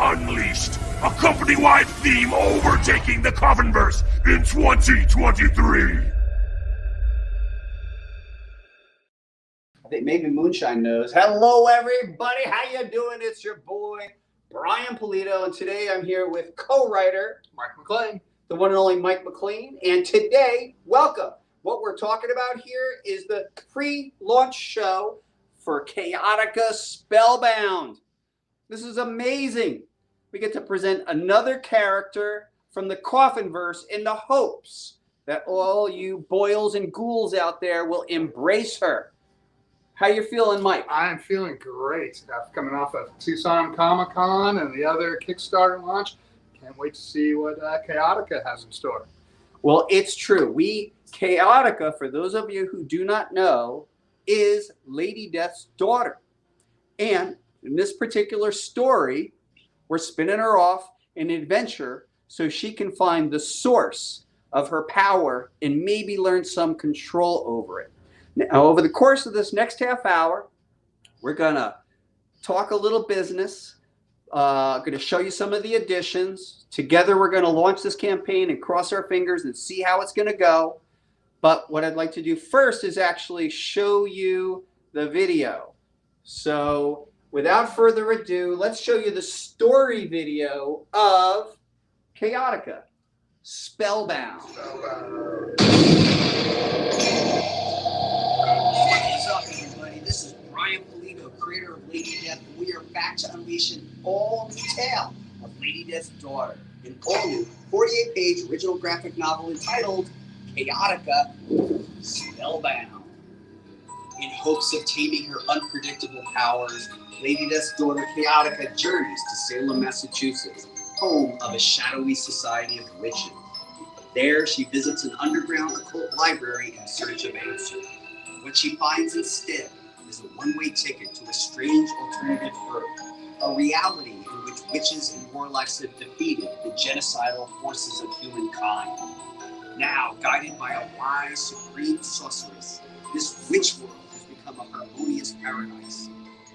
Unleashed, a company-wide theme overtaking the Coffinverse in 2023. I think maybe Moonshine knows. Hello, everybody. How you doing? It's your boy, Brian Pulido, and today I'm here with co-writer Mike MacLean, the one and only Mike MacLean. And today, welcome. What we're talking about here is the pre-launch show for Chaotica Spellbound. This is amazing. We get to present another character from the Coffinverse in the hopes that all you boils and ghouls out there will embrace her. How you feeling, Mike? I'm feeling great. After coming off of Tucson Comic-Con and the other Kickstarter launch, can't wait to see what Chaotica has in store. Well, it's true. Chaotica, for those of you who do not know, is Lady Death's daughter. And in this particular story, we're spinning her off an adventure so she can find the source of her power and maybe learn some control over it. Now, over the course of this next half hour, we're going to talk a little business. Going to show you some of the additions. Together, we're going to launch this campaign and cross our fingers and see how it's going to go. But what I'd like to do first is actually show you the video. So without further ado, let's show you the story video of Chaotica, Spellbound. What's up, everybody? This is Brian Pulido, creator of Lady Death, and we are back to unleash an all-new tale of Lady Death's daughter, an all-new 48-page original graphic novel entitled Chaotica, Spellbound. In hopes of taming her unpredictable powers, Lady Death's daughter Chaotica journeys to Salem, Massachusetts, home of a shadowy society of witches. There, she visits an underground occult library in search of answers. What she finds instead is a one-way ticket to a strange alternative Earth, a reality in which witches and warlocks have defeated the genocidal forces of humankind. Now, guided by a wise, supreme sorceress, this witch world has become a harmonious paradise.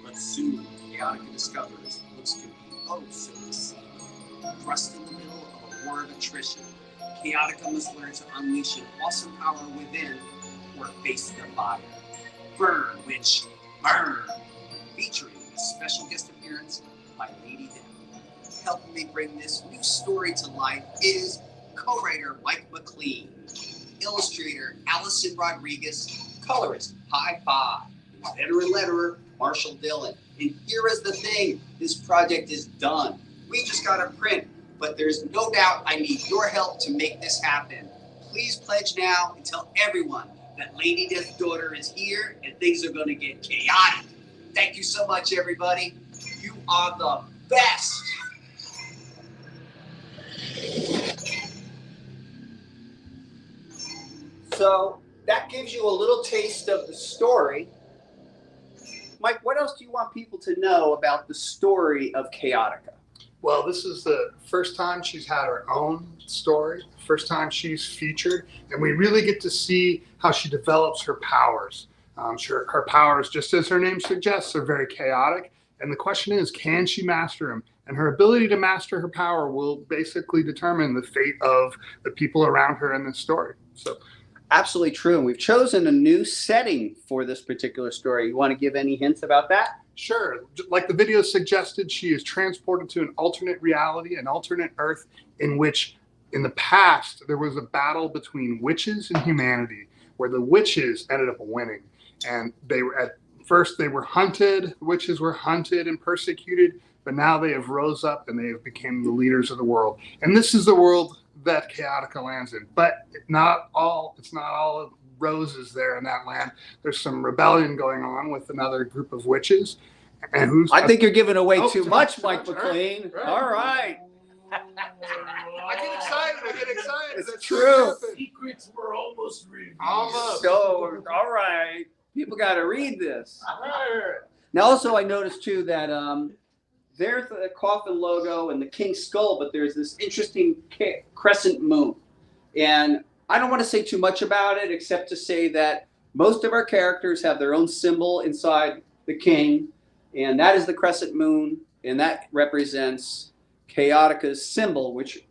But soon, Chaotica discovers what's to be oh so deceiving. Thrust in the middle of a war of attrition, Chaotica must learn to unleash an awesome power within or face their body. Burn, witch, burn! Featuring a special guest appearance by Lady Death. Helping me bring this new story to life is co-writer Mike MacLean, illustrator Allison Rodriguez, colorist High Five, veteran letterer Marshall Dillon. And here is the thing, this project is done. We just got to print, but there's no doubt I need your help to make this happen. Please pledge now and tell everyone that Lady Death's daughter is here and things are going to get chaotic. Thank you so much, everybody. You are the best. So that gives you a little taste of the story. Mike, what else do you want people to know about the story of Chaotica? Well, this is the first time she's had her own story, first time she's featured, and we really get to see how she develops her powers. Her powers, just as her name suggests, are very chaotic, and the question is, can she master them? And her ability to master her power will basically determine the fate of the people around her in this story. So, absolutely true. And we've chosen a new setting for this particular story. You want to give any hints about that? Sure. Like the video suggested, she is transported to an alternate reality, an alternate Earth, in which in the past there was a battle between witches and humanity, where the witches ended up winning. And they were at first they were hunted, witches were hunted and persecuted, but now they have rose up and they have become the leaders of the world. And this is the world that Chaotica lands in. But it's not all roses there in that land. There's some rebellion going on with another group of witches. And I think you're giving away too much, Mike MacLean. Right. All right. I get excited. It's That's true. Secrets were almost revealed. Almost. So, all right. People got to read this. Now, also, I noticed, too, that there's the Coffin logo and the King's skull, but there's this interesting crescent moon. And I don't want to say too much about it, except to say that most of our characters have their own symbol inside the king, and that is the crescent moon, and that represents Chaotica's symbol, which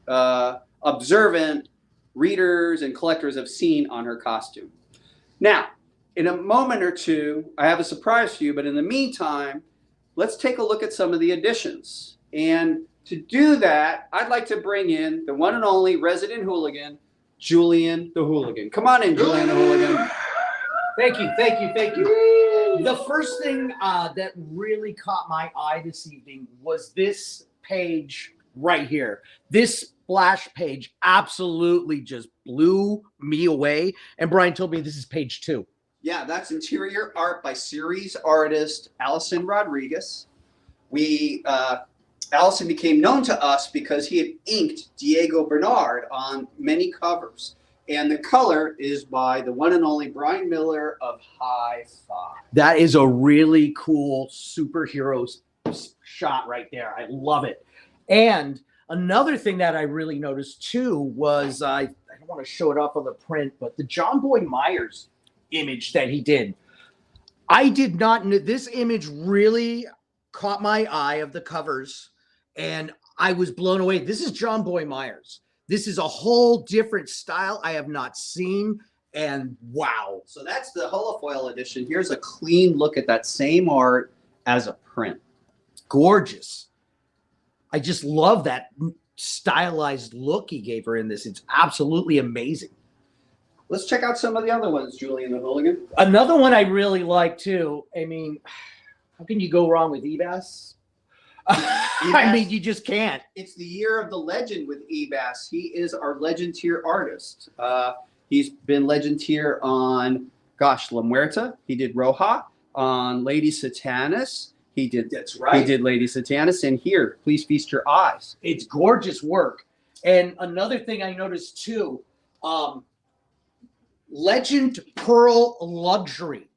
observant readers and collectors have seen on her costume. Now, in a moment or two, I have a surprise for you, but in the meantime, let's take a look at some of the additions. And to do that, I'd like to bring in the one and only resident hooligan, Julian the Hooligan. Come on in, Julian the Hooligan. Thank you, thank you, thank you. The first thing that really caught my eye this evening was this page right here. This splash page absolutely just blew me away. And Brian told me this is page 2. Yeah, that's interior art by series artist Allison Rodriguez. Allison became known to us because he had inked Diego Bernard on many covers. And the color is by the one and only Brian Miller of High Five. That is a really cool superhero shot right there. I love it. And another thing that I really noticed too was, I don't want to show it off on the print, but the John Boy Myers image that he did. I did not know, this image really caught my eye of the covers, and I was blown away. This is John Boy Myers. This is a whole different style I have not seen, and wow. So that's the holofoil edition. Here's a clean look at that same art as a print. Gorgeous. I just love that stylized look he gave her in this. It's absolutely amazing. Let's check out some of the other ones, Julian the Hooligan. Another one I really like too. I mean, how can you go wrong with Ebas? I mean, you just can't. It's the year of the legend with Ebas. He is our legend tier artist. He's been legend tier on, gosh, La Muerta. He did Roja. On Lady Satanas. He did. That's right. He did Lady Satanas. And here, Please Feast Your Eyes. It's gorgeous work. And another thing I noticed too, Legend Pearl Luxury.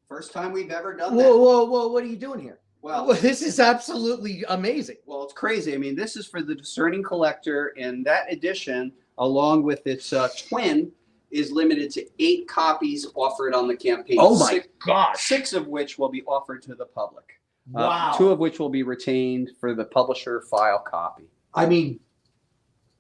First time we've ever done that. Whoa, what are you doing here? Well, this is absolutely amazing. Well, it's crazy. I mean, this is for the discerning collector, and that edition, along with its twin, is limited to 8 copies offered on the campaign. Oh my gosh. 6 of which will be offered to the public. Wow. 2 of which will be retained for the publisher file copy. I mean,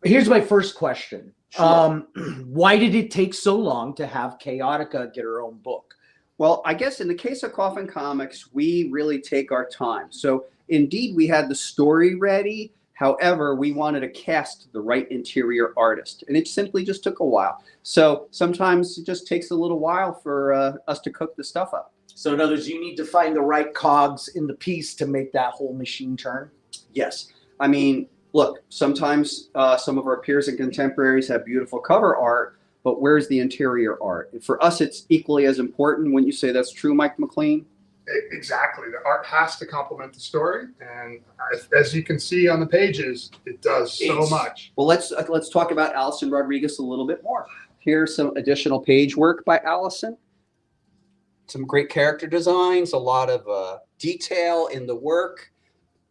here's my first question. Sure. Why did it take so long to have Chaotica get her own book? Well, I guess in the case of Coffin Comics, we really take our time. So indeed, we had the story ready. However, we wanted to cast the right interior artist, and it simply just took a while. So sometimes it just takes a little while for us to cook the stuff up. So in other words, you need to find the right cogs in the piece to make that whole machine turn? Yes. I mean, look, sometimes some of our peers and contemporaries have beautiful cover art, but where's the interior art? And for us, it's equally as important. Wouldn't you say that's true, Mike MacLean? Exactly. The art has to complement the story, and as you can see on the pages, it does so much. Well, let's talk about Allison Rodriguez a little bit more. Here's some additional page work by Allison. Some great character designs, a lot of detail in the work.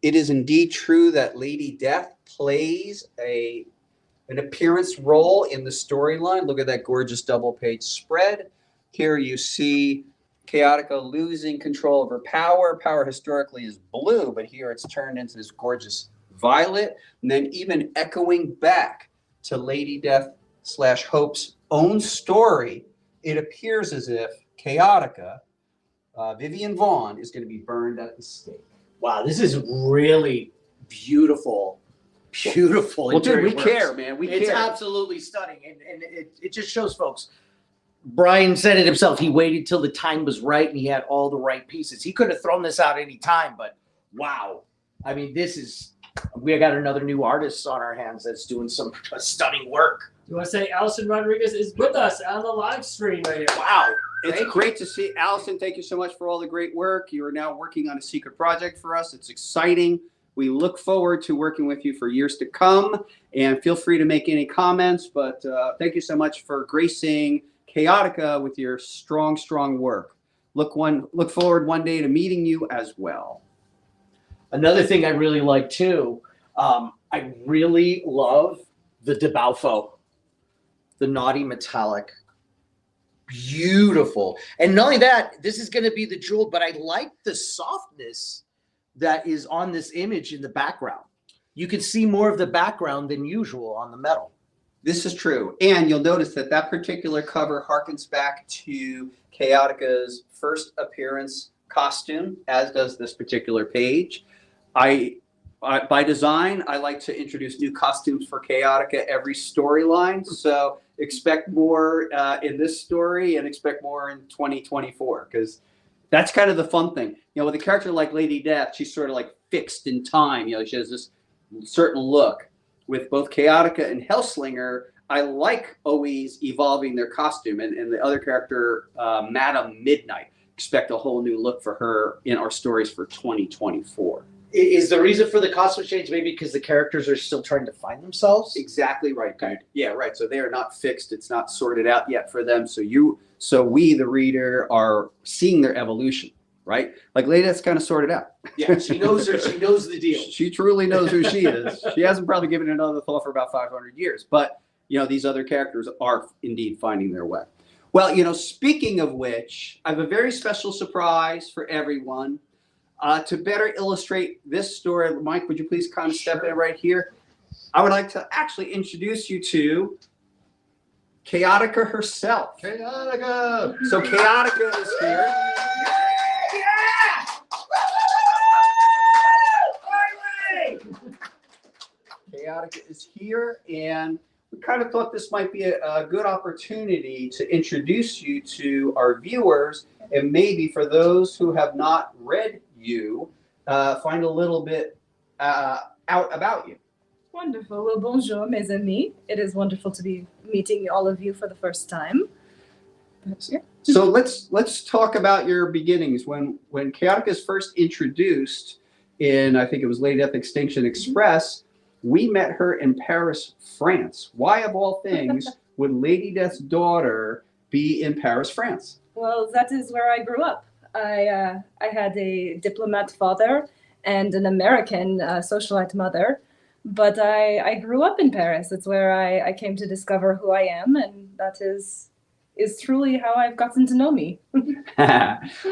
It is indeed true that Lady Death plays an appearance role in the storyline. Look at that gorgeous double-page spread. Here you see Chaotica losing control of her power. Power historically is blue, but here it's turned into this gorgeous violet. And then even echoing back to Lady Death / Hope's own story, it appears as if Chaotica, Vivian Vaughn, is going to be burned at the stake. Wow, this is really beautiful. Beautiful. Well, dude, we care, man. It's absolutely stunning. And it just shows folks. Brian said it himself. He waited till the time was right and he had all the right pieces. He could have thrown this out any time, but wow. I mean, we got another new artist on our hands that's doing some stunning work. You want to say Allison Rodriguez is with us on the live stream right here. Wow. It's great to see. Allison, thank you so much for all the great work. You are now working on a secret project for us. It's exciting. We look forward to working with you for years to come. And feel free to make any comments. But thank you so much for gracing Chaotica with your strong, strong work. Look forward one day to meeting you as well. Another thing I really like too, I really love the DeBalfo, the naughty metallic. Beautiful. And not only that, this is going to be the jewel, but I like the softness that is on this image in the background. you can see more of the background than usual on the metal. This is true. And you'll notice that that particular cover harkens back to Chaotica's first appearance costume, as does this particular page. By design, I like to introduce new costumes for Chaotica every storyline. So expect more in this story and expect more in 2024, because that's kind of the fun thing. You know, with a character like Lady Death, she's sort of like fixed in time. You know, she has this certain look. With both Chaotica and Hellslinger, I like always evolving their costume. And the other character, Madam Midnight, expect a whole new look for her in our stories for 2024. Is the reason for the costume change maybe because the characters are still trying to find themselves? Exactly right, dude. Yeah, right. So they are not fixed. It's not sorted out yet for them. So we, the reader, are seeing their evolution, right? Like Lady Death's kind of sorted out. Yeah, she knows the deal. She truly knows who she is. She hasn't probably given it another thought for about 500 years. But, you know, these other characters are indeed finding their way. Well, you know, speaking of which, I have a very special surprise for everyone. To better illustrate this story, Mike, would you please kind of step in right here? I would like to actually introduce you to Chaotica herself. Chaotica! So Chaotica is here. Chaotica is here, and we kind of thought this might be a good opportunity to introduce you to our viewers, and maybe for those who have not read you, find a little bit out about you. Wonderful. Well, bonjour, mes amis. It is wonderful to be meeting all of you for the first time. Yeah. So let's talk about your beginnings. When Chaotica is first introduced in, I think it was Lady Death Extinction Express, we met her in Paris, France. Why, of all things, would Lady Death's daughter be in Paris, France? Well, that is where I grew up. I had a diplomat father and an American socialite mother, but I grew up in Paris. It's where I came to discover who I am, and that is truly how I've gotten to know me.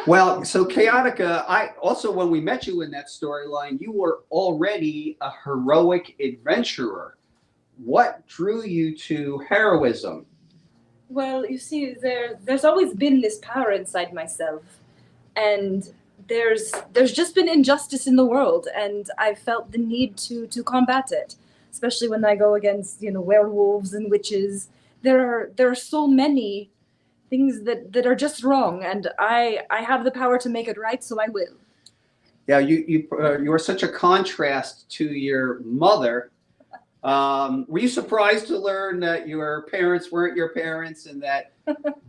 Well, so Chaotica, I also, when we met you in that storyline, you were already a heroic adventurer. What drew you to heroism? Well, you see, there's always been this power inside myself, and there's just been injustice in the world, and I felt the need to combat it, especially when I go against, you know, werewolves and witches. There are so many things that are just wrong, and I have the power to make it right, so I will. Yeah, you were such a contrast to your mother. Were you surprised to learn that your parents weren't your parents, and that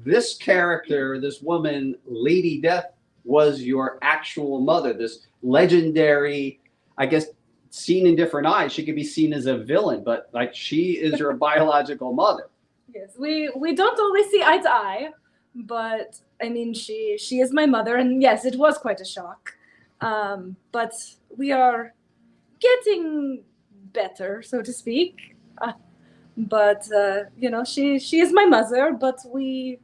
this character, this woman, Lady Death, was your actual mother? This legendary, I guess, seen in different eyes, she could be seen as a villain, but like she is your biological mother. Yes, we don't always see eye to eye, but I mean, she is my mother, and yes, it was quite a shock. But we are getting better, so to speak. But you know, she is my mother, but we.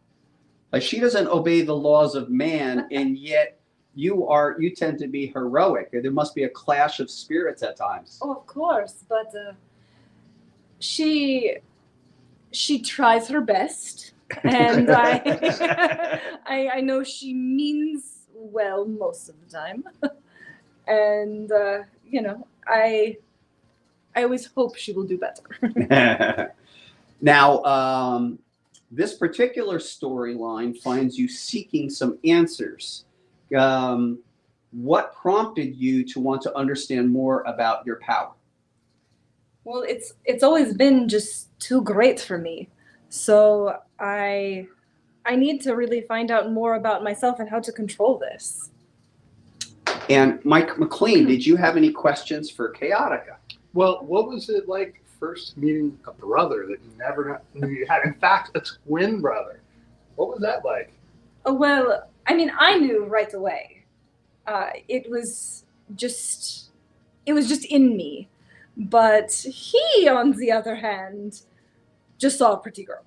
Like, she doesn't obey the laws of man, and yet you tend to be heroic. There must be a clash of spirits at times. Oh, of course, but she tries her best, and I know she means well most of the time, and you know, I always hope she will do better. Now, this particular storyline finds you seeking some answers. What prompted you to want to understand more about your power? Well, it's always been just too great for me. So I need to really find out more about myself and how to control this. And Mike MacLean, did you have any questions for Chaotica? Well, what was it like first meeting a brother that you never knew you had? In fact, a twin brother. What was that like? Oh, well, I mean, I knew right away. It was just in me. But he, on the other hand, just saw a pretty girl.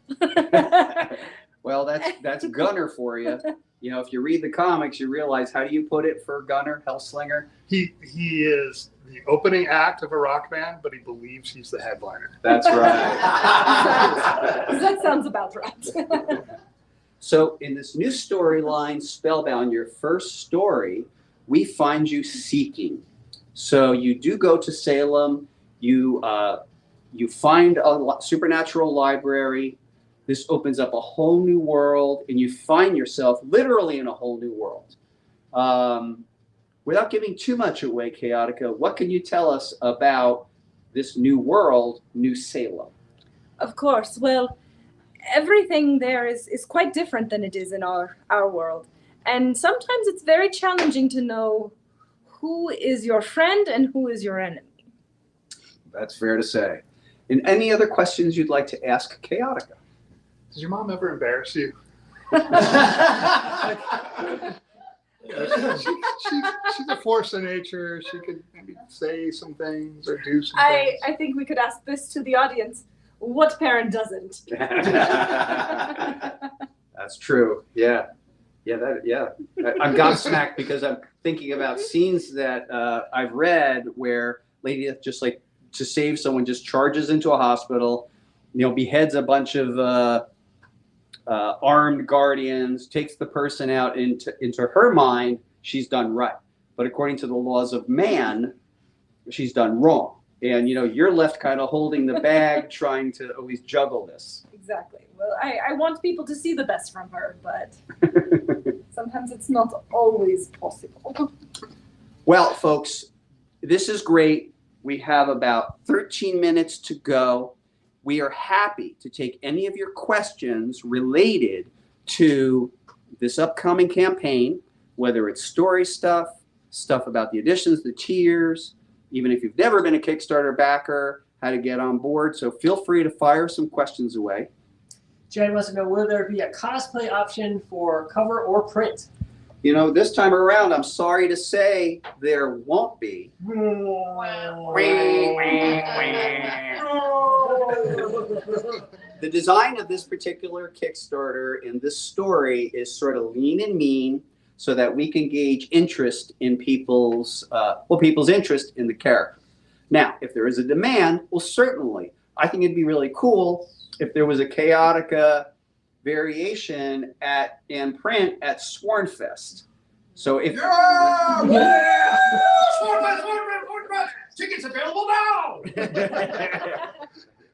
Well, that's Gunner for you. You know, if you read the comics, you realize, how do you put it for Gunner, Hellslinger? He is the opening act of a rock band, but he believes he's the headliner. That's right. That sounds about right. So in this new storyline, Spellbound, your first story, we find you seeking. So you do go to Salem. You find a supernatural library. This opens up a whole new world, and you find yourself literally in a whole new world. Without giving too much away, Chaotica, what can you tell us about this new world, New Salem? Of course. Well, everything there is quite different than it is in our world. And sometimes it's very challenging to know who is your friend and who is your enemy. That's fair to say. And any other questions you'd like to ask Chaotica? Does your mom ever embarrass you? She's a force of nature. She could maybe say some things or do some things. I think we could ask this to the audience. What parent doesn't? That's true. Yeah. I'm gobsmacked because I'm thinking about scenes that I've read where Lady Death just like to save someone just charges into a hospital, beheads a bunch of armed guardians, takes the person out into her mind, she's done right. But according to the laws of man, she's done wrong. And, you're left kind of holding the bag, trying to always juggle this. Exactly. Well, I want people to see the best from her, but sometimes it's not always possible. Well, folks, this is great. We have about 13 minutes to go. We are happy to take any of your questions related to this upcoming campaign, whether it's story stuff about the additions, the tiers, even if you've never been a Kickstarter backer, how to get on board. So feel free to fire some questions away. Jay wants to know, will there be a cosplay option for cover or print? This time around, I'm sorry to say there won't be. The design of this particular Kickstarter and this story is sort of lean and mean so that we can gauge interest in people's interest in the character. Now, if there is a demand, well, certainly. I think it'd be really cool if there was a Chaotica variation in print at Swornfest. So if Swornfest! Tickets available now!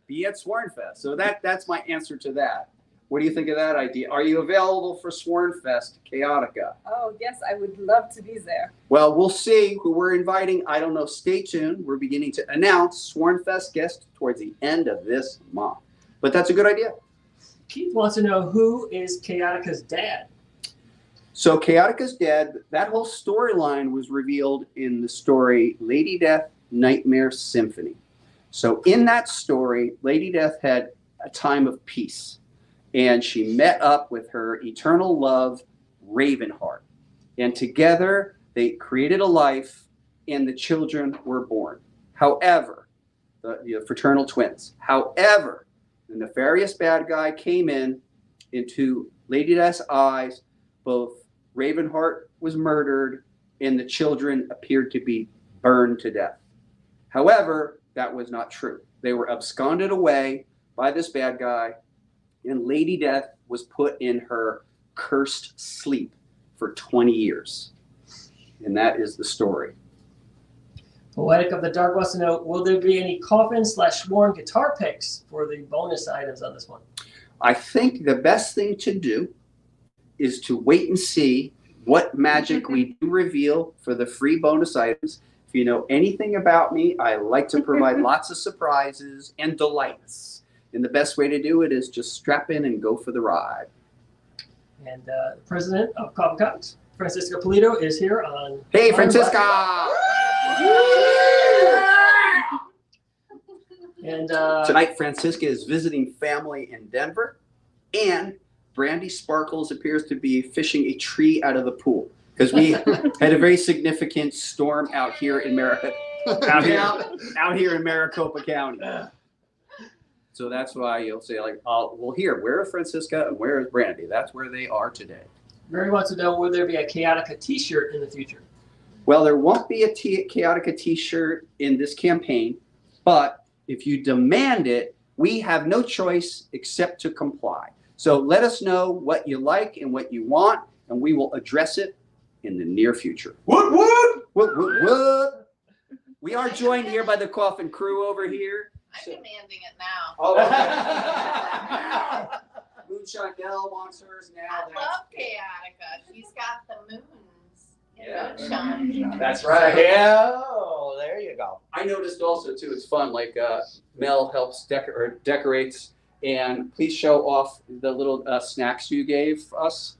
Be at Swornfest. So that's my answer to that. What do you think of that idea? Are you available for Swornfest, Chaotica? Oh, yes, I would love to be there. Well, we'll see who we're inviting. I don't know. Stay tuned. We're beginning to announce Swornfest guests towards the end of this month. But that's a good idea. Keith wants to know, who is Chaotica's dad? So Chaotica's dad, that whole storyline was revealed in the story Lady Death, Nightmare Symphony. So in that story, Lady Death had a time of peace. And she met up with her eternal love, Ravenheart. And together, they created a life, and the children were born. However, the fraternal twins. However, the nefarious bad guy came into Lady Death's eyes. Both Ravenheart was murdered, and the children appeared to be burned to death. However, that was not true. They were absconded away by this bad guy, and Lady Death was put in her cursed sleep for 20 years. And that is the story. Poetic of the Dark wants to know, will there be any Coffin/Sworn guitar picks for the bonus items on this one? I think the best thing to do is to wait and see what magic we do reveal for the free bonus items. If you know anything about me, I like to provide lots of surprises and delights. And the best way to do it is just strap in and go for the ride. And the president of Coffin Comics, Francisca Pulido, is here on... Hey, Francisca! And tonight, Francisca is visiting family in Denver, and Brandy Sparkles appears to be fishing a tree out of the pool because we had a very significant storm out here in out here in Maricopa County. So that's why you'll say, well, here, where is Francisca and where is Brandy? That's where they are today. Mary wants to know, will there be a Chaotica t-shirt in the future? Well, there won't be a Chaotica t-shirt in this campaign, but if you demand it, we have no choice except to comply. So let us know what you like and what you want, and we will address it in the near future. What? What? We are joined here by the Coffin crew over here. I'm demanding it now. Oh, okay. Moonshine Bell wants hers now. I love Chaotica. She's got the moons in moonshine. That's right. Yeah, oh, there you go. I noticed also too, it's fun, like Mel helps decorates, and please show off the little snacks you gave us.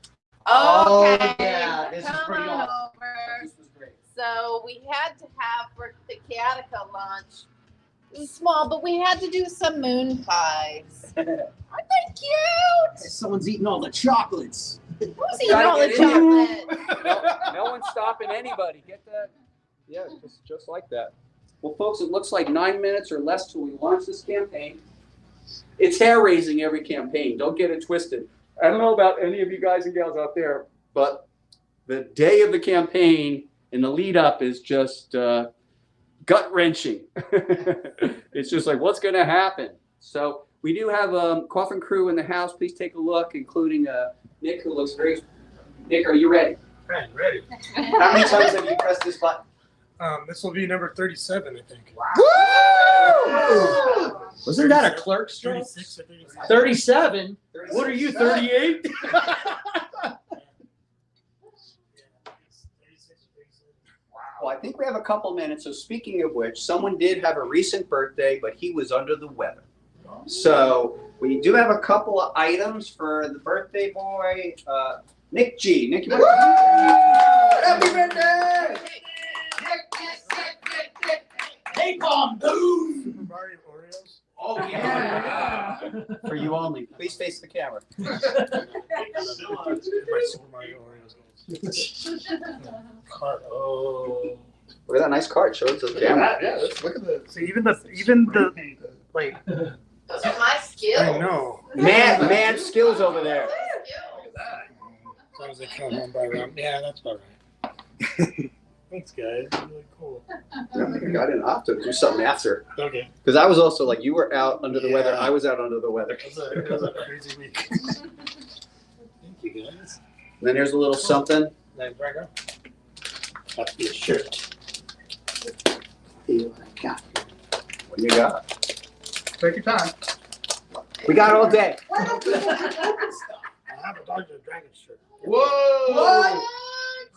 Okay. yeah, this is Come pretty on awesome. over. This was great. So we had to have for the Chaotica launch. It was small, but we had to do some moon pies. Aren't they cute? Someone's eating all the chocolates. Who's eating all the Gotta get in chocolate? No one's stopping anybody. Get that? Yeah, just like that. Well, folks, it looks like 9 minutes or less till we launch this campaign. It's hair-raising every campaign. Don't get it twisted. I don't know about any of you guys and gals out there, but the day of the campaign and the lead-up is just gut-wrenching. It's just like, what's going to happen? So we do have a Coffin crew in the house. Please take a look, including Nick, who looks very... Nick, are you ready? Ready. How many times have you pressed this button? This will be number 37, I think. Wow. Wasn't that a clerk stroke? 36 or 37. 37? What are you, 38? Well, I think we have a couple minutes. So speaking of which, someone did have a recent birthday, but he was under the weather. So we do have a couple of items for the birthday boy, Nick G. Nick, you happy birthday! Hey, Bomb Boom! Super Mario Oreos. Oh, yeah. For you only. Please face the camera. My Super Mario Oreos. Card. Oh. Look at that nice card. Show it to the Look at camera. that. Yeah, look at the. See, even the like. Those are my skills. I know. Man skills over there. As long as they come home by around. Yeah, that's about right. Thanks, guys. It's really cool. I didn't have to do something after. Okay. Because I was also like, you were out under the weather. Yeah. I was out under the weather. It was a crazy week. Thank you, guys. And then here's a little something. Nice burger. Have to be a shirt. What you got? Take your time. We got all day. I have a Dungeons and Dragons shirt. Whoa! What?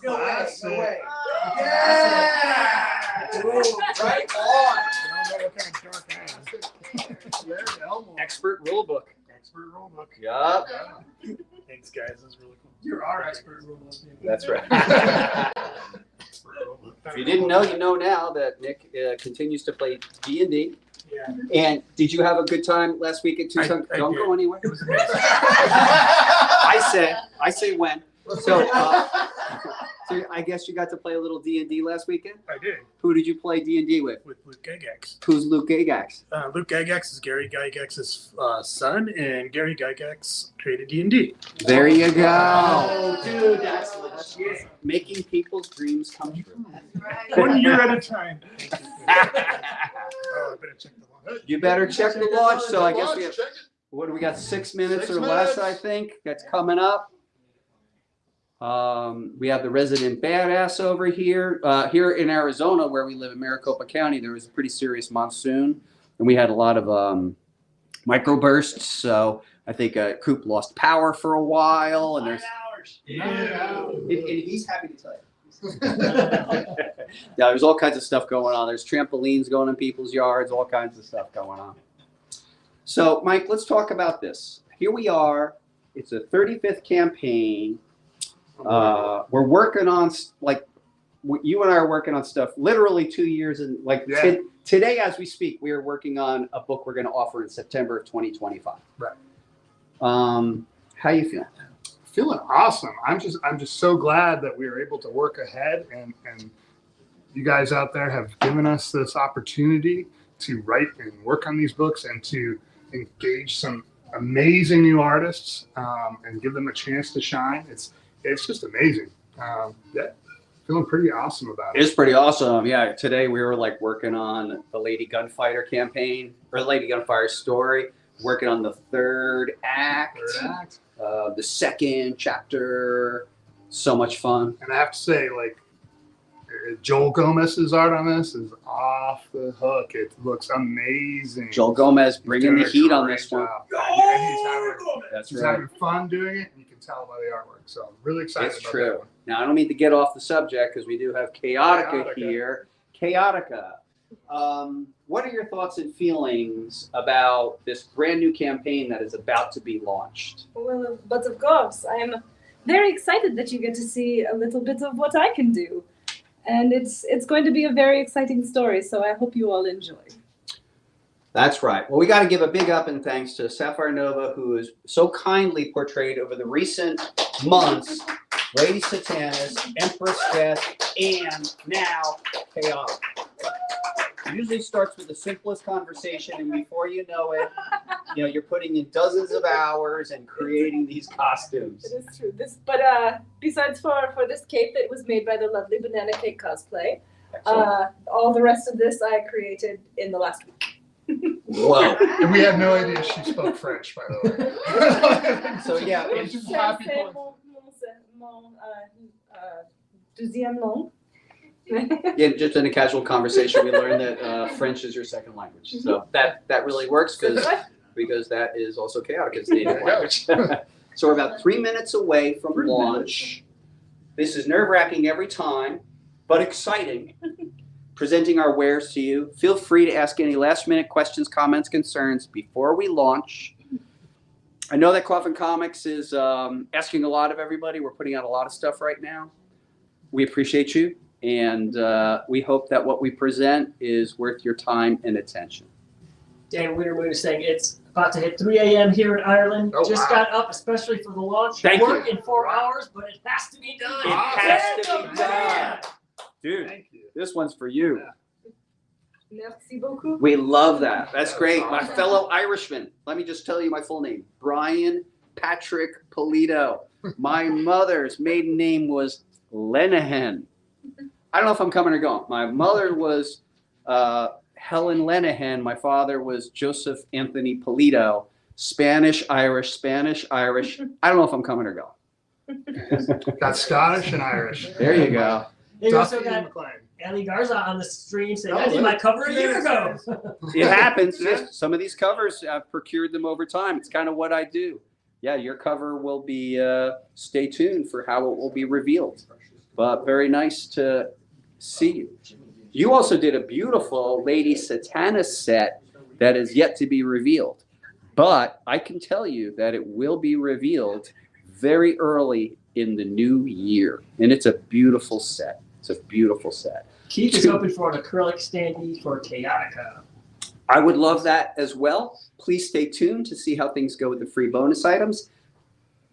Classic. No way. Yeah! Ooh, right on. I don't know what kind of dark I am. Elmo. Expert rulebook. Expert rulebook. Yup. Thanks, guys. This is really cool. You're our expert rulebook. That's right. Expert rulebook. If you didn't know, you know now that Nick continues to play D&D. Yeah. And did you have a good time last week at Tucson? I Don't did. go anywhere. It was amazing. I say when. So, so I guess you got to play a little D&D last weekend? I did. Who did you play D&D with? With Luke Gygax. Who's Luke Gygax? Luke Gygax is Gary Gygax's son, and Gary Gygax created D&D. There you go. Oh, dude, that's legit. Making people's dreams come true. Right. 1 year at a time. Oh, I better check the one. You better check the launch. So I guess Launch, we have, check it. what do we got, 6 minutes 6 or less, minutes. I think. That's coming up. We have the resident badass over here. Here in Arizona, where we live in Maricopa County, there was a pretty serious monsoon, and we had a lot of microbursts. So I think Coop lost power for a while, and there's Yeah. and he's happy to tell you. Yeah, there's all kinds of stuff going on. There's trampolines going in people's yards, all kinds of stuff going on. So, Mike, let's talk about this. Here we are. It's a 35th campaign. We're working on, like, you and I are working on stuff literally 2 years. And, like, Yeah. today as we speak, we are working on a book we're going to offer in September of 2025. Right. How you feeling? Feeling awesome. I'm just so glad that we were able to work ahead, and you guys out there have given us this opportunity to write and work on these books and to engage some amazing new artists and give them a chance to shine. It's just amazing. Yeah. Feeling pretty awesome about it. It's pretty awesome. Yeah, today we were like working on the Lady Gunfighter campaign, or Lady Gunfighter story, working on the third act, the second chapter. So much fun. And I have to say, like, Joel Gomez's art on this is off the hook. It looks amazing. Joel Gomez bringing the He's doing a heat on great this one. job. And That's he's right. having fun doing it, and you can tell by the artwork. So I'm really excited It's about true. that one. Now, I don't mean to get off the subject because we do have Chaotica here. Chaotica. What are your thoughts and feelings about this brand new campaign that is about to be launched? Well, but of course, I'm very excited that you get to see a little bit of what I can do. And it's going to be a very exciting story, so I hope you all enjoy. That's right. Well, we got to give a big up and thanks to Sapphire Nova, who is so kindly portrayed over the recent months, Lady Satanus, Empress Death, and now Chaotic. It usually starts with the simplest conversation, and before you know it, you're putting in dozens of hours and creating these costumes. It is true. Besides for this cape that was made by the lovely Banana Cake Cosplay, all the rest of this I created in the last week. Whoa. And we had no idea she spoke French, by the way. So yeah, it's just happy C'est points. mon deuxième langue. Yeah, just in a casual conversation, we learned that French is your second language. So that really works because that is also Chaotica's native language. So we're about 3 minutes away from launch. This is nerve-wracking every time, but exciting. Presenting our wares to you. Feel free to ask any last-minute questions, comments, concerns before we launch. I know that Coffin Comics is asking a lot of everybody. We're putting out a lot of stuff right now. We appreciate you. And we hope that what we present is worth your time and attention. Dan Wiedermoon is saying it's about to hit 3 a.m. here in Ireland. Oh, Just wow. got up especially for the launch. Thank Work you. in 4 hours, but it has to be done. It has to be done. Dude, Thank you. this one's for you. Merci beaucoup. We love that. That's great. My awesome. fellow Irishman. Let me just tell you my full name. Brian Patrick Pulido. My mother's maiden name was Lenehan. I don't know if I'm coming or going. My mother was Helen Lenehan. My father was Joseph Anthony Pulido. Spanish, Irish. I don't know if I'm coming or going. Got Scottish and Irish. There you go. They also Duffy and got MacLean. Ellie Garza on the stream saying, Oh, I did my cover a year ago. It happens. Yes, some of these covers, I've procured them over time. It's kind of what I do. Yeah, your cover will be, stay tuned for how it will be revealed. But very nice to see you. You also did a beautiful Lady Satanus set that is yet to be revealed. But I can tell you that it will be revealed very early in the new year. And it's a beautiful set. It's a beautiful set. Keith is hoping for an acrylic standee for Chaotica. I would love that as well. Please stay tuned to see how things go with the free bonus items.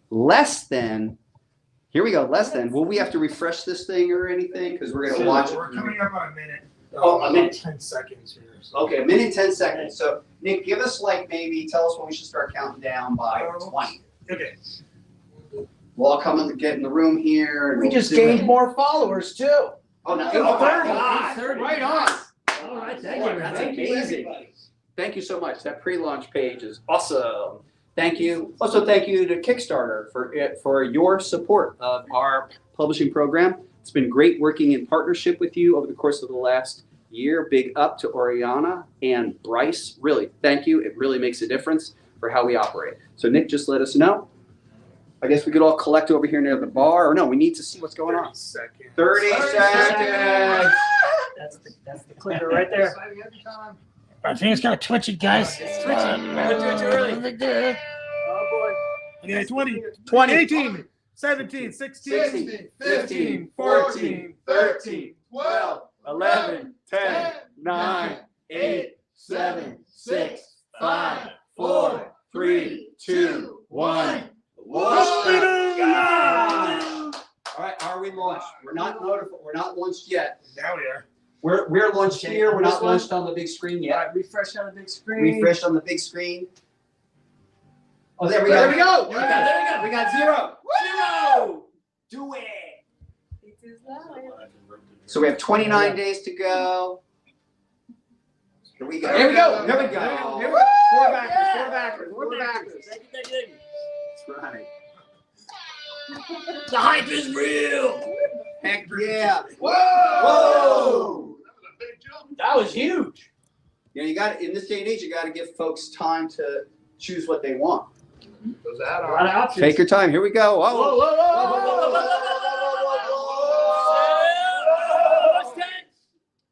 Here we go, will we have to refresh this thing or anything? Because we're going to watch it. We're coming up on a minute. Oh, a minute. 10 seconds here. So. Okay, a minute, 10 seconds. So, Nick, give us tell us when we should start counting down by 20. Okay. We'll all come and get in the room here. And We we'll just do gained it. more followers too. Oh, no. Oh, my 30. God. 30. Right on. All right, thank you. That's Thank you, amazing. everybody. Thank you so much. That pre-launch page is awesome. Thank you. Also, thank you to Kickstarter for your support of our publishing program. It's been great working in partnership with you over the course of the last year. Big up to Oriana and Bryce. Really, thank you. It really makes a difference for how we operate. So, Nick, just let us know. I guess we could all collect over here near the bar. Or no, we need to see what's going on. 30 seconds. That's the clicker right there. My finger's kind of twitchy, guys. It's twitchy. Don't do it too early. Oh, boy. Okay, 20, 18, 17, 16, 15, 14, 13, 12, 11, 10, 9, 8, 7, 6, 5, 4, 3, 2, 1. Launch! All right, are we launched? We're not notified. We're not launched yet. Now we are. We're launched Okay, here. We're this not one? launched on the big screen All yet. right, refresh on the big screen. Refreshed on the big screen. Oh, there we go. There we go. There we go. We got 0. 0. Do it. It is live. So we have 29 days to go. Here we go. Here we go. Here we go. Here we go. Four backers. Thank you. That's right. The hype is real. Heck yeah. Whoa! Whoa! That was huge. You know, you got in this day and age, you got to give folks time to choose what they want. Those A add-ons. lot of options. Take your time. Here we go. Whoa, Whoa. whoa, whoa.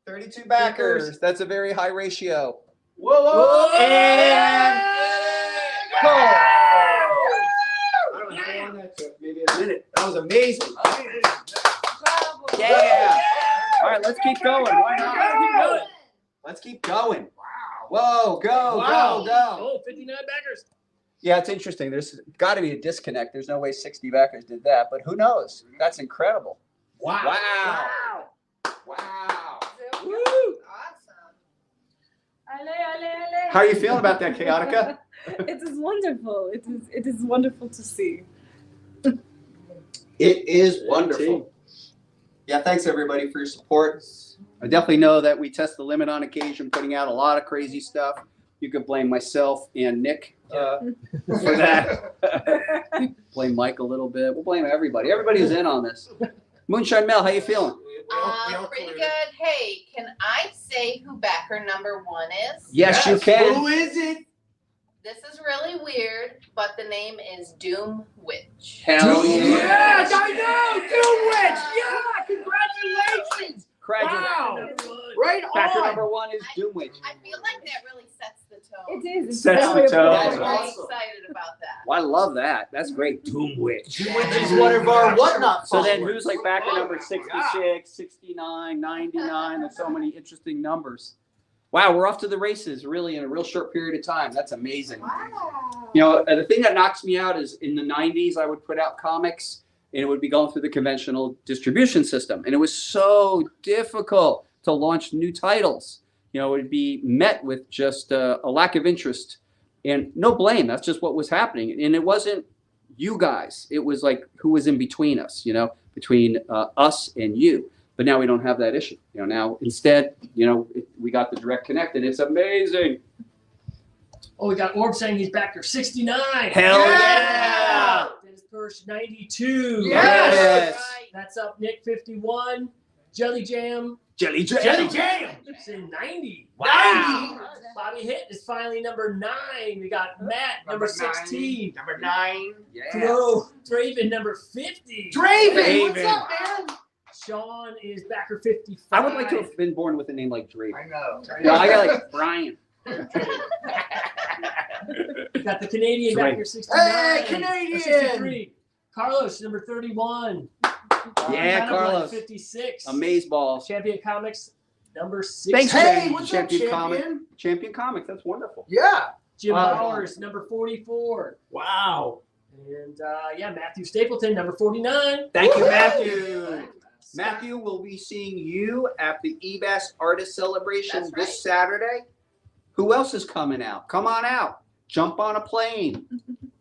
32 backers. That's a very high ratio. Whoa, whoa. And go. I don't know how long that took. Maybe a minute. That was amazing. Yeah. All right, let's keep going. Why not? Let's keep going. Wow. Whoa, go. Oh, 59 backers. Yeah, it's interesting. There's got to be a disconnect. There's no way 60 backers did that, but who knows? That's incredible. Wow. Woo! Awesome. How are you feeling about that, Chaotica? It is wonderful. It is wonderful to see. It is wonderful. Yeah, thanks everybody for your support. I definitely know that we test the limit on occasion, putting out a lot of crazy stuff. You could blame myself and Nick for that. Blame Mike a little bit. We'll blame everybody. Everybody's in on this. Moonshine Mel, how you feeling? Pretty good. Hey, can I say who backer number 1 is? Yes, you can. Who is it? This is really weird, but the name is Doom Witch. Hell yeah. Yes, I know. Doom Witch. Yeah. Congratulations. Wow. Right Backer on. number 1 is Doom Witch. I feel like that really sets the tone. It is. Sets the very tone. I'm appropriate. really awesome. excited about that. Well, I love that. That's great. Doom Witch. Doom Witch is one of our whatnot. So then followers. who's like backer number 66, 69, 99? There's so many interesting numbers. Wow, we're off to the races really in a real short period of time. That's amazing. Wow. You know, the thing that knocks me out is in the 90s, I would put out comics and it would be going through the conventional distribution system. And it was so difficult to launch new titles. You know, it would be met with just a lack of interest and no blame. That's just what was happening. And it wasn't you guys. It was like who was in between us, you know, between us and you. But now we don't have that issue. You know, now instead, you know, we got the direct connect and it's amazing. Oh, we got Orb saying he's backer 69. Hell yeah! Dennis Persh 92. Yes. That's up Nick 51. Jelly Jam. Jelly Jam. Jelly Jam. Saying 90. Wow. Bobby Hit is finally number 9. We got Matt number 16. Number 9. Crow Draven number 50. Draven. What's up, man? Sean is backer 55. I would like to have been born with a name like Drake. I know. No, I got like Brian. Got the Canadian Drake. backer 69. Hey, Canadian. 63. Carlos number 31. Yeah, Kind of like Carlos. 56. Amazeballs. Champion Comics number 6. Thanks, Hey, what's up, Champion Comic. champion? Champion Comics. That's wonderful. Yeah. Jim Wow. Powers number 44. Wow. And yeah, Matthew Stapleton number 49. Thank you, Matthew. Matthew, will be seeing you at the eBass Artist Celebration That's this right. Saturday. Who else is coming out? Come on out. Jump on a plane.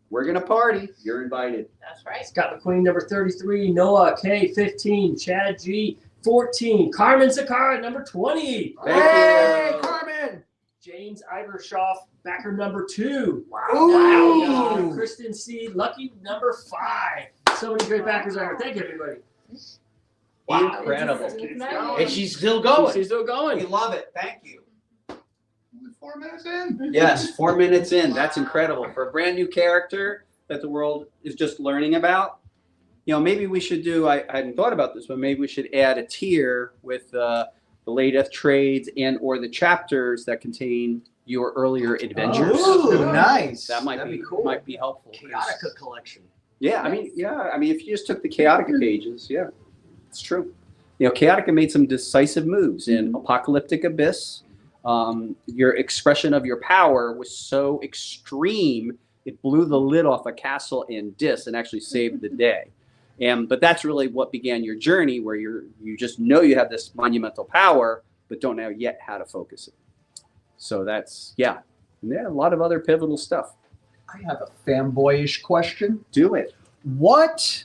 We're going to party. You're invited. That's right. Scott McQueen number 33. Noah K 15. Chad G 14. Carmen Sakara number 20. Hey, you. Carmen. James Ivershoff backer number 2. Ooh. Kristen C Lucky number 5. So many great backers are here. Thank you, everybody. Incredible. And she's still going. She's still We going. love it. Thank you. Only 4 minutes in. Yes, 4 minutes in. That's incredible. For a brand new character that the world is just learning about. You know, maybe we should do, I hadn't thought about this, but maybe we should add a tier with the Lady Death trades and or the chapters that contain your earlier adventures. Ooh, nice. That might That'd be cool. might be helpful. Chaotica collection. Yeah, I mean, if you just took the Chaotica pages, yeah, it's true. You know, Chaotica made some decisive moves in Apocalyptic Abyss. Your expression of your power was so extreme, it blew the lid off a castle in Dis and actually saved the day. But that's really what began your journey, where you just know you have this monumental power, but don't know yet how to focus it. So that's, a lot of other pivotal stuff. I have a fanboyish question. Do it. What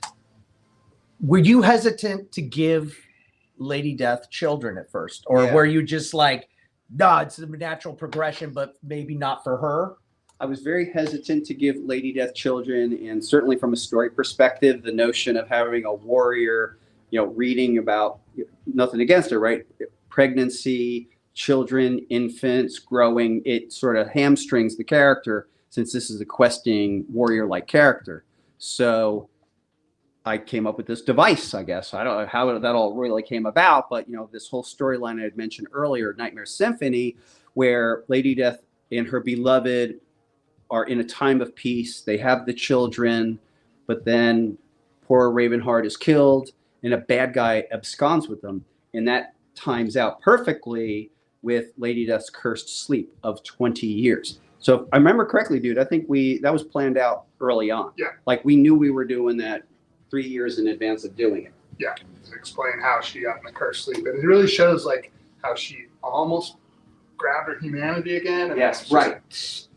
were you hesitant to give Lady Death children at first, or Yeah. were you just like, nah, it's a natural progression, but maybe not for her? I was very hesitant to give Lady Death children, and certainly from a story perspective, the notion of having a warrior, reading about, nothing against her, right? Pregnancy, children, infants, growing, it sort of hamstrings the character since this is a questing warrior-like character. So I came up with this device, I guess. I don't know how that all really came about, but this whole storyline I had mentioned earlier, Nightmare Symphony, where Lady Death and her beloved are in a time of peace. They have the children, but then poor Ravenheart is killed and a bad guy absconds with them. And that times out perfectly with Lady Death's cursed sleep of 20 years. So if I remember correctly, dude, I think that was planned out early on. Yeah. Like we knew we were doing that 3 years in advance of doing it. Yeah, to explain how she got in the cursed sleep. And it really shows like how she almost grabbed her humanity again. And Yes, just right.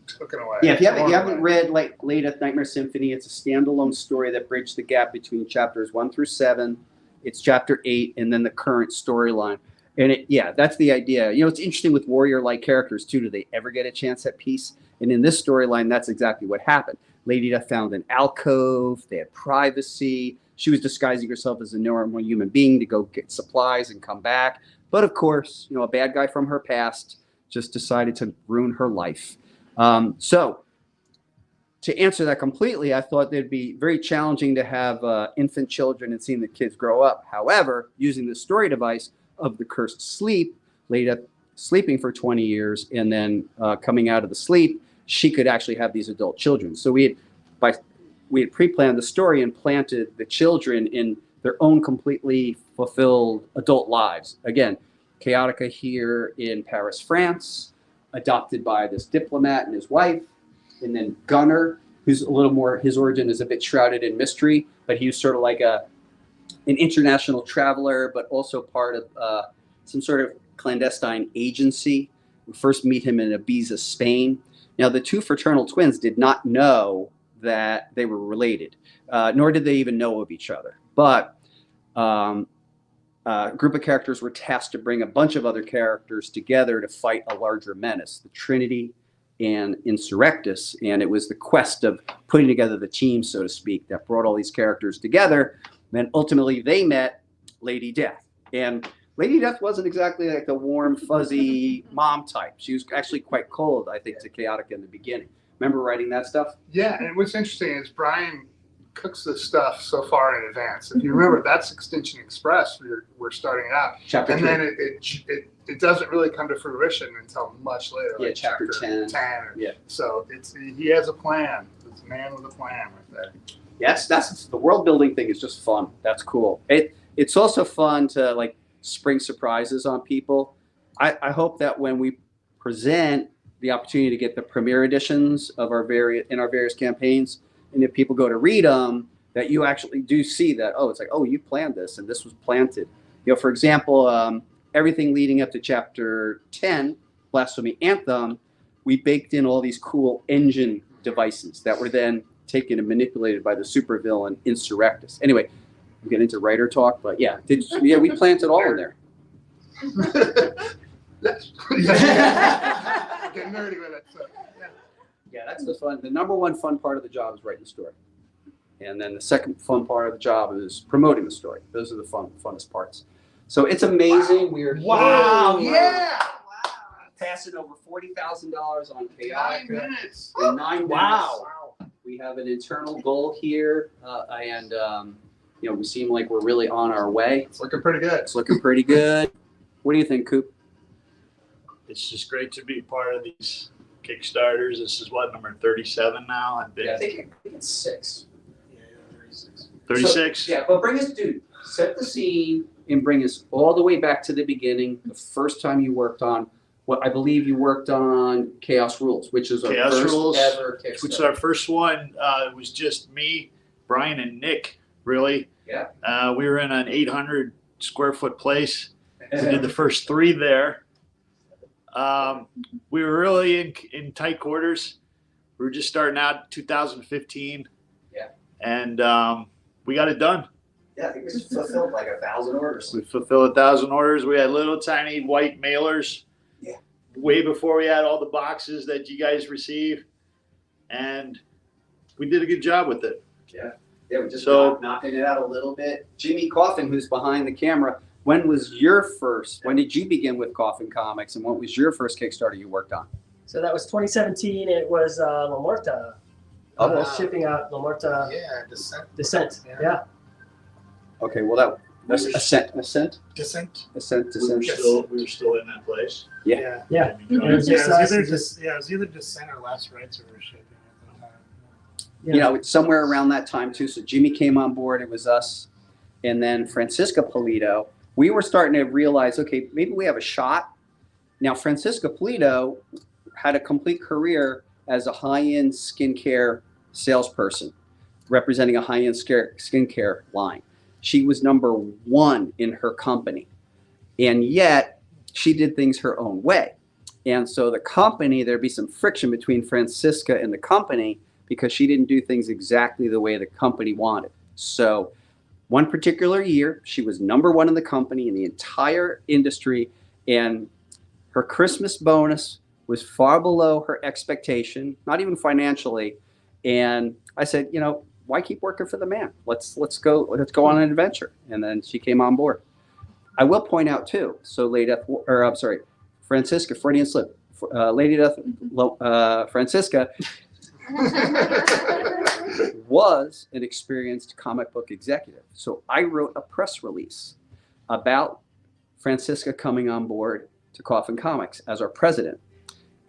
took it away. Yeah, if you haven't Torn away. read like Lady Death Nightmare Symphony, it's a standalone story that bridged the gap between chapters 1 through 7. It's chapter 8, and then the current storyline. And that's the idea. It's interesting with warrior-like characters too. Do they ever get a chance at peace? And in this storyline, that's exactly what happened. Lady Death found an alcove. They had privacy. She was disguising herself as a normal human being to go get supplies and come back. But of course, a bad guy from her past just decided to ruin her life. So to answer that completely, I thought it'd be very challenging to have infant children and seeing the kids grow up. However, using the story device of the cursed sleep, Lady Death sleeping for 20 years and then coming out of the sleep, she could actually have these adult children. So we had pre-planned the story and planted the children in their own completely fulfilled adult lives. Again, Chaotica here in Paris, France, adopted by this diplomat and his wife, and then Gunnar, who's a little more, his origin is a bit shrouded in mystery, but he was sort of like an international traveler, but also part of some sort of clandestine agency. We first meet him in Ibiza, Spain. Now, the two fraternal twins did not know that they were related, nor did they even know of each other. But a group of characters were tasked to bring a bunch of other characters together to fight a larger menace, the Trinity and Insurrectus. And it was the quest of putting together the team, so to speak, that brought all these characters together. Then ultimately they met Lady Death. And Lady Death wasn't exactly like the warm, fuzzy mom type. She was actually quite cold, I think, to Chaotica in the beginning. Remember writing that stuff? Yeah, and what's interesting is Brian cooks this stuff so far in advance. If you remember, that's Extinction Express. We're starting out, Chapter and 3. then it doesn't really come to fruition until much later. Yeah, like chapter 10. Yeah. So he has a plan. It's a man with a plan right there. Yes, that's the world building thing is just fun. That's cool. It's also fun to like spring surprises on people. I hope that when we present the opportunity to get the premiere editions of our various campaigns, and if people go to read them, that you actually do see that, it's like, you planned this and this was planted. For example, everything leading up to chapter 10, Blasphemy Anthem, we baked in all these cool engine devices that were then taken and manipulated by the supervillain Insurrectus. Anyway, I'm getting into writer talk, but we planted all in there. Getting nerdy with it. So, yeah, that's the fun. The number one fun part of the job is writing the story. And then the second fun part of the job is promoting the story. Those are the funnest parts. So it's amazing. Wow. We're Yeah. passing over $40,000 on 9 Chaotica minutes. in 9 minutes. Wow. We have an internal goal here, and we seem like we're really on our way. It's looking pretty good. It's looking pretty good. What do you think, Coop? It's just great to be part of these Kickstarters. This is number 37 now. I've been I think it's 6. Yeah, 36. 36. So, but bring us, dude, set the scene and bring us all the way back to the beginning. The first time you worked on what I believe you worked on Chaos Rules, which is our Chaos first Rules, ever Kickstarter. which is our first one. It was just me, Brian, and Nick, really. Yeah. We were in an 800 square foot place. We did the first 3 there. We were really in tight quarters. We were just starting out 2015. Yeah. And we got it done. Yeah, I think we fulfilled like 1,000 orders. We fulfilled 1,000 orders. We had little tiny white mailers. Yeah. Way before we had all the boxes that you guys receive, and we did a good job with it. Yeah, we just knocking it out a little bit. Jimmy Coffin, who's behind the camera, when did you begin with Coffin Comics, and what was your first Kickstarter you worked on? So that was 2017. It was La Muerta. Shipping out La Muerta. Yeah, Descent. Yeah. Okay, well that's Ascent. Descent. Descent. We were still in that place. Yeah. Yeah. It was Just either Descent or Last Rites we were shipping at the time. You know, somewhere around that time too. So Jimmy came on board. It was us, and then Francisca Pulido. We were starting to realize, okay, maybe we have a shot. Now, Francisca Pulido had a complete career as a high-end skincare salesperson, representing a high-end skincare line. She was number one in her company, and yet she did things her own way. And so the company, there'd be some friction between Francisca and the company because she didn't do things exactly the way the company wanted. So one particular year, she was number one in the company, in the entire industry, and her Christmas bonus was far below her expectation, not even financially. And I said, you know, why keep working for the man? Let's go on an adventure. And then she came on board. I will point out too. So Francisca, Freudian slip. Lady Death, Francisca was an experienced comic book executive. So I wrote a press release about Francisca coming on board to Coffin Comics as our president.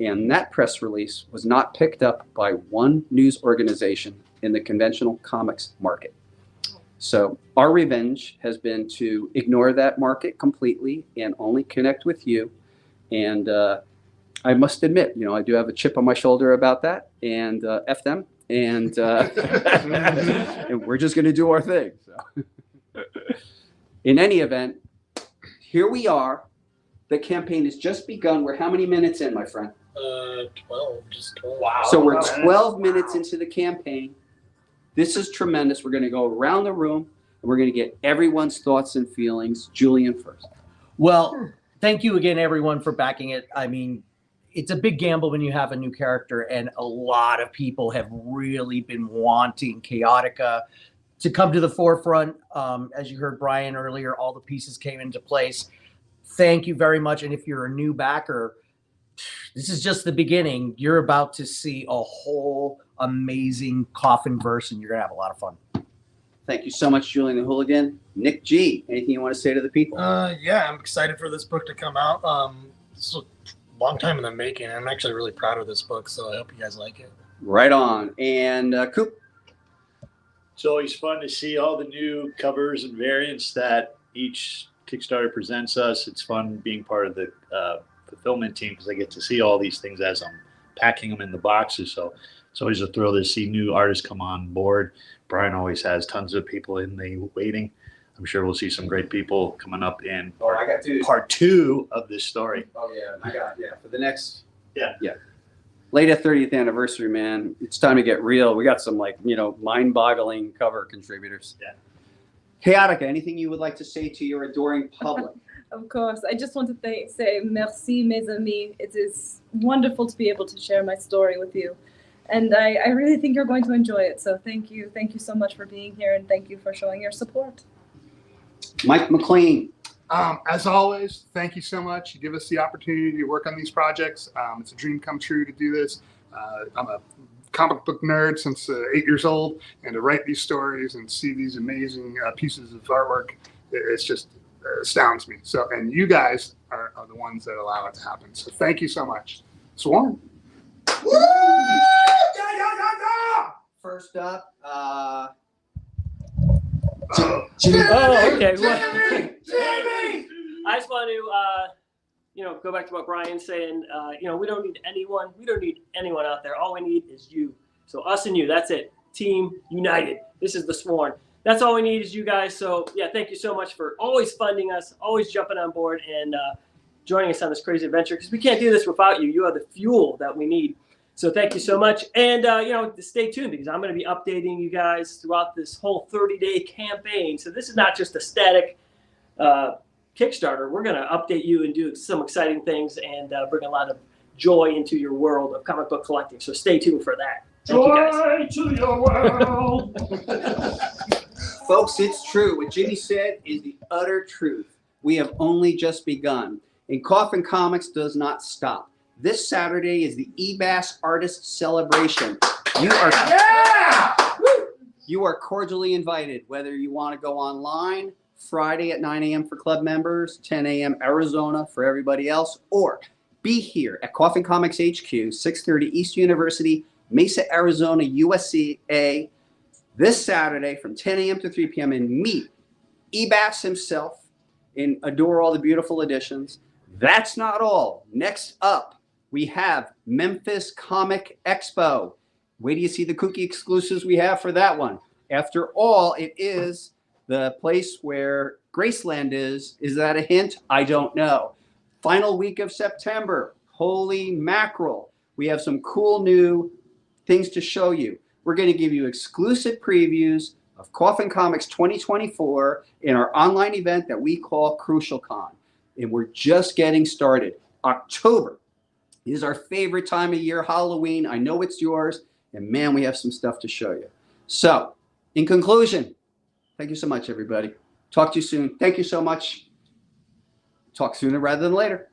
And that press release was not picked up by one news organization in the conventional comics market. So our revenge has been to ignore that market completely and only connect with you. And I must admit, you know, I do have a chip on my shoulder about that, and F them. And, and we're just going to do our thing. So. In any event, here we are. The campaign has just begun. We're how many minutes in, my friend? 12, just 12. Wow. So we're 12 minutes into the campaign. This is tremendous. We're going to go around the room, and we're going to get everyone's thoughts and feelings. Julian first. Well, thank you again, everyone, for backing it. I mean, it's a big gamble when you have a new character, and a lot of people have really been wanting Chaotica to come to the forefront. As you heard Brian earlier, all the pieces came into place. Thank you very much. And if you're a new backer, this is just the beginning. You're about to see a whole amazing Coffin verse, and you're going to have a lot of fun. Thank you so much, Julian the Hooligan. Nick G, anything you want to say to the people? Yeah, I'm excited for this book to come out. This is a long time in the making. I'm actually really proud of this book, so I hope you guys like it. Right on. And Coop? It's always fun to see all the new covers and variants that each Kickstarter presents us. It's fun being part of the fulfillment team because I get to see all these things as I'm packing them in the boxes. So it's always a thrill to see new artists come on board. Brian always has tons of people in the waiting. I'm sure we'll see some great people coming up in part two of this story. Oh, yeah. For the next. Yeah. Late 30th anniversary, man. It's time to get real. We got some, mind-boggling cover contributors. Yeah. Chaotica, anything you would like to say to your adoring public? Of course. I just want to say merci, mes amis. It is wonderful to be able to share my story with you. And I really think you're going to enjoy it. So thank you. Thank you so much for being here, and thank you for showing your support. Mike MacLean. As always, thank you so much. You give us the opportunity to work on these projects. It's a dream come true to do this. I'm a comic book nerd since 8 years old, and to write these stories and see these amazing pieces of artwork, it's just astounds me. So, and you guys are the ones that allow it to happen. So thank you so much. Swarm. Woo! First up, Jimmy. Oh, okay. Jimmy! I just want to, go back to what Brian's saying. We don't need anyone. We don't need anyone out there. All we need is you. So us and you. That's it. Team united. This is the Sworn. That's all we need is you guys. So yeah, thank you so much for always funding us, always jumping on board and joining us on this crazy adventure. Because we can't do this without you. You are the fuel that we need. So thank you so much. And, stay tuned because I'm going to be updating you guys throughout this whole 30-day campaign. So this is not just a static Kickstarter. We're going to update you and do some exciting things and bring a lot of joy into your world of comic book collecting. So stay tuned for that. Thank you guys. Joy to your world. Folks, it's true. What Jimmy said is the utter truth. We have only just begun. And Coffin Comics does not stop. This Saturday is the eBass Artist Celebration. You are cordially invited, whether you want to go online Friday at 9 a.m. for club members, 10 a.m. Arizona for everybody else, or be here at Coffin Comics HQ, 630 East University, Mesa, Arizona, USA, this Saturday from 10 a.m. to 3 p.m. and meet eBass himself and adore all the beautiful editions. That's not all. Next up, we have Memphis Comic Expo. Wait till you see the kooky exclusives we have for that one. After all, it is the place where Graceland is. Is that a hint? I don't know. Final week of September. Holy mackerel. We have some cool new things to show you. We're going to give you exclusive previews of Coffin Comics 2024 in our online event that we call Crucial Con. And we're just getting started. October is our favorite time of year, Halloween. I know it's yours. And man, we have some stuff to show you. So, in conclusion, thank you so much, everybody. Talk to you soon. Thank you so much. Talk sooner rather than later.